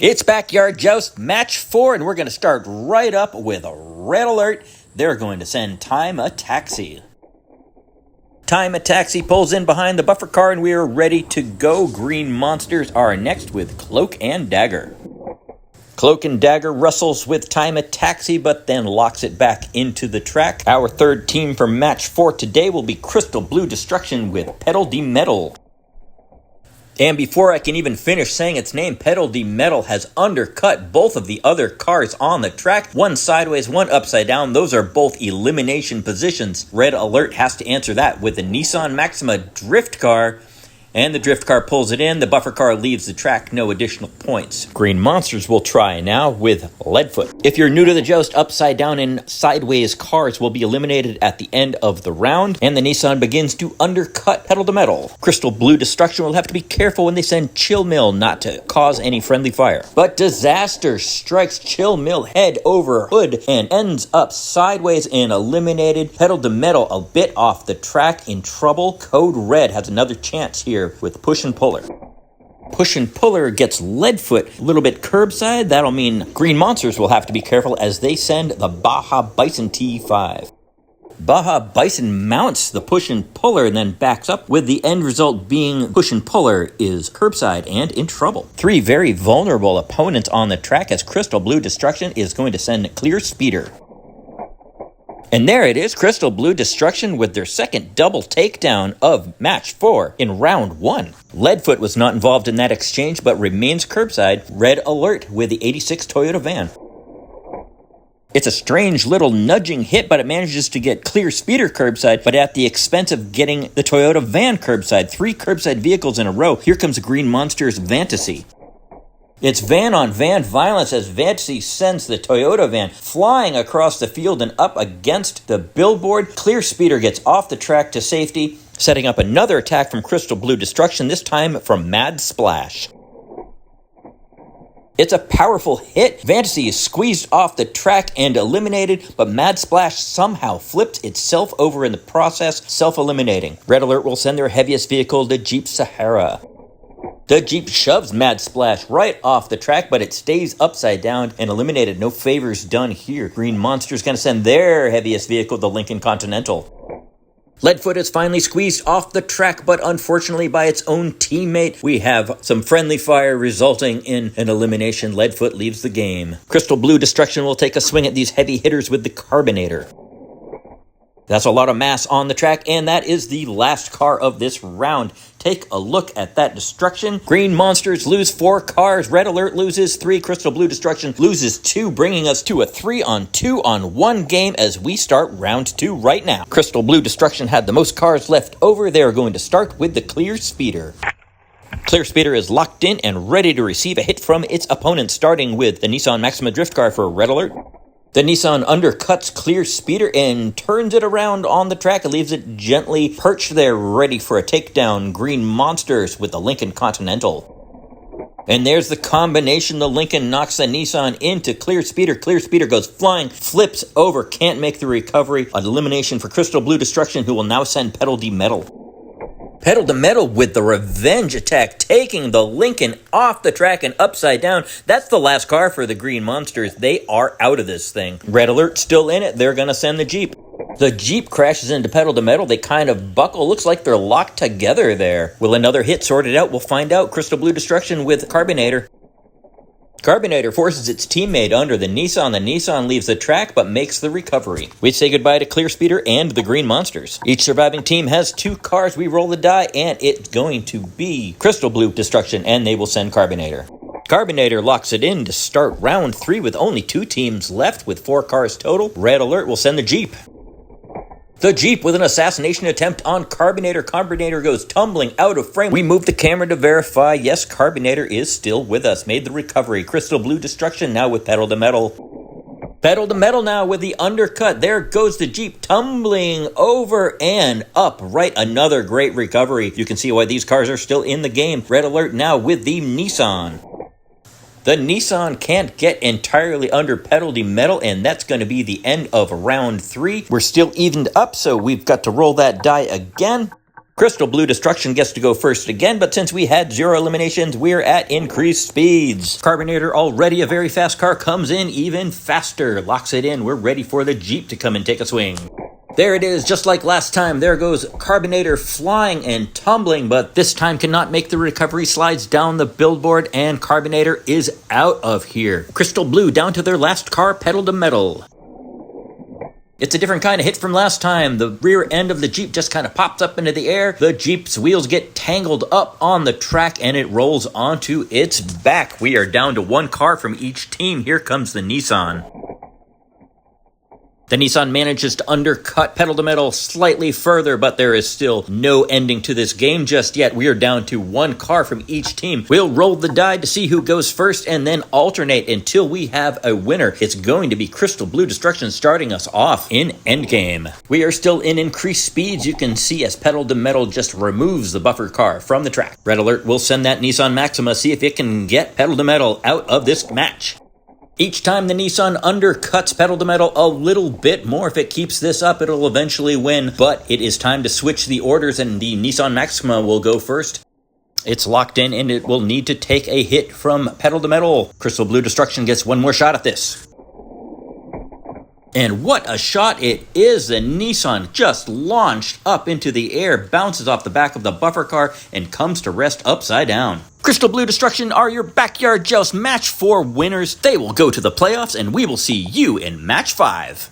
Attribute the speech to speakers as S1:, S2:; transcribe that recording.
S1: It's Backyard Joust Match 4, and we're going to start right up with a red alert. They're going to send Time a Taxi. Time a Taxi pulls in behind the buffer car, and we are ready to go. Green Monsters are next with Cloak and Dagger. Cloak and Dagger wrestles with Time a Taxi, but then locks it back into the track. Our third team for Match 4 today will be Crystal Blue Destruction with Pedal de Metal. And before I can even finish saying its name, Pedal de Metal has undercut both of the other cars on the track. One sideways, one upside down. Those are both elimination positions. Red Alert has to answer that with the Nissan Maxima drift car. And the drift car pulls it in. The buffer car leaves the track, no additional points. Green Monsters will try now with Leadfoot. If you're new to the joust, upside down and sideways cars will be eliminated at the end of the round. And the Nissan begins to undercut Pedal de Metal. Crystal Blue Destruction will have to be careful when they send Chill Mill not to cause any friendly fire. But disaster strikes Chill Mill head over hood and ends up sideways and eliminated. Pedal de Metal a bit off the track, in trouble. Code Red has another chance here with Push and Puller. Push and Puller gets Leadfoot a little bit curbside. That'll mean Green Monsters will have to be careful as they send the Baja Bison T5. Baja Bison mounts the Push and Puller and then backs up, with the end result being Push and Puller is curbside and in trouble. Three very vulnerable opponents on the track as Crystal Blue Destruction is going to send Clear Speeder. And there it is, Crystal Blue Destruction with their second double takedown of Match 4 in Round 1. Leadfoot was not involved in that exchange, but remains curbside. Red Alert with the 86 Toyota van. It's a strange little nudging hit, but it manages to get Clear Speeder curbside, but at the expense of getting the Toyota van curbside. 3 curbside vehicles in a row. Here comes Green Monsters Fantasy. It's van-on-van violence as Fantasy sends the Toyota van flying across the field and up against the billboard. Clear Speeder gets off the track to safety, setting up another attack from Crystal Blue Destruction, this time from Mad Splash. It's a powerful hit. Fantasy is squeezed off the track and eliminated, but Mad Splash somehow flipped itself over in the process, self-eliminating. Red Alert will send their heaviest vehicle, the Jeep Sahara. The Jeep shoves Mad Splash right off the track, but it stays upside down and eliminated. No favors done here. Green Monster's going to send their heaviest vehicle, the Lincoln Continental. Leadfoot is finally squeezed off the track, but unfortunately by its own teammate. We have some friendly fire resulting in an elimination. Leadfoot leaves the game. Crystal Blue Destruction will take a swing at these heavy hitters with the Carbonator. That's a lot of mass on the track, and that is the last car of this round. Take a look at that destruction. Green Monsters lose 4 cars. Red Alert loses 3. Crystal Blue Destruction loses 2, bringing us to a 3-on-2-on-1 game as we start round 2 right now. Crystal Blue Destruction had the most cars left over. They are going to start with the Clear Speeder. Clear Speeder is locked in and ready to receive a hit from its opponent, starting with the Nissan Maxima drift car for Red Alert. The Nissan undercuts Clear Speeder and turns it around on the track and leaves it gently perched there, ready for a takedown. Green Monsters with the Lincoln Continental. And there's the combination. The Lincoln knocks the Nissan into Clear Speeder. Clear Speeder goes flying, flips over, can't make the recovery. An elimination for Crystal Blue Destruction, who will now send Pedal de Metal. Pedal de Metal with the revenge attack, taking the Lincoln off the track and upside down. That's the last car for the Green Monsters. They are out of this thing. Red Alert still in it. They're going to send the Jeep. The Jeep crashes into Pedal de Metal. They kind of buckle. Looks like they're locked together there. Will another hit sort it out? We'll find out. Crystal Blue Destruction with Carbonator. Carbonator forces its teammate under the Nissan. The Nissan leaves the track but makes the recovery. We say goodbye to Clear Speeder and the Green Monsters. Each surviving team has 2 cars. We roll the die, and it's going to be Crystal Blue Destruction, and they will send Carbonator. Carbonator locks it in to start round 3 with only 2 teams left with 4 cars total. Red Alert will send the Jeep. The Jeep with an assassination attempt on Carbonator. Carbonator goes tumbling out of frame. We move the camera to verify. Yes, Carbonator is still with us. Made the recovery. Crystal Blue Destruction now with Pedal de Metal. Pedal de Metal now with the undercut. There goes the Jeep tumbling over and up. Right, another great recovery. You can see why these cars are still in the game. Red Alert now with the Nissan. The Nissan can't get entirely under Pedal de Metal, and that's going to be the end of round 3. We're still evened up, so we've got to roll that die again. Crystal Blue Destruction gets to go first again, but since we had 0 eliminations, we're at increased speeds. Carbinator, already a very fast car, comes in even faster. Locks it in. We're ready for the Jeep to come and take a swing. There it is, just like last time. There goes Carbinator flying and tumbling, but this time cannot make the recovery, slides down the billboard, and Carbinator is out of here. Crystal Blue down to their last car, pedal to metal. It's a different kind of hit from last time. The rear end of the Jeep just kind of pops up into the air. The Jeep's wheels get tangled up on the track and it rolls onto its back. We are down to 1 car from each team. Here comes the Nissan. The Nissan manages to undercut pedal to metal slightly further, but there is still no ending to this game just yet. We are down to 1 car from each team. We'll roll the die to see who goes first and then alternate until we have a winner. It's going to be Crystal Blue Destruction starting us off in endgame. We are still in increased speeds. You can see as pedal to metal just removes the buffer car from the track. Red Alert will send that Nissan Maxima, see if it can get pedal to metal out of this match. Each time the Nissan undercuts pedal to metal a little bit more. If it keeps this up, it'll eventually win. But it is time to switch the orders, and the Nissan Maxima will go first. It's locked in, and it will need to take a hit from pedal to metal. Crystal Blue Destruction gets 1 more shot at this. And what a shot it is! The Nissan just launched up into the air, bounces off the back of the buffer car, and comes to rest upside down. Crystal Blue Destruction are your Backyard Joust Match 4 winners. They will go to the playoffs, and we will see you in Match 5.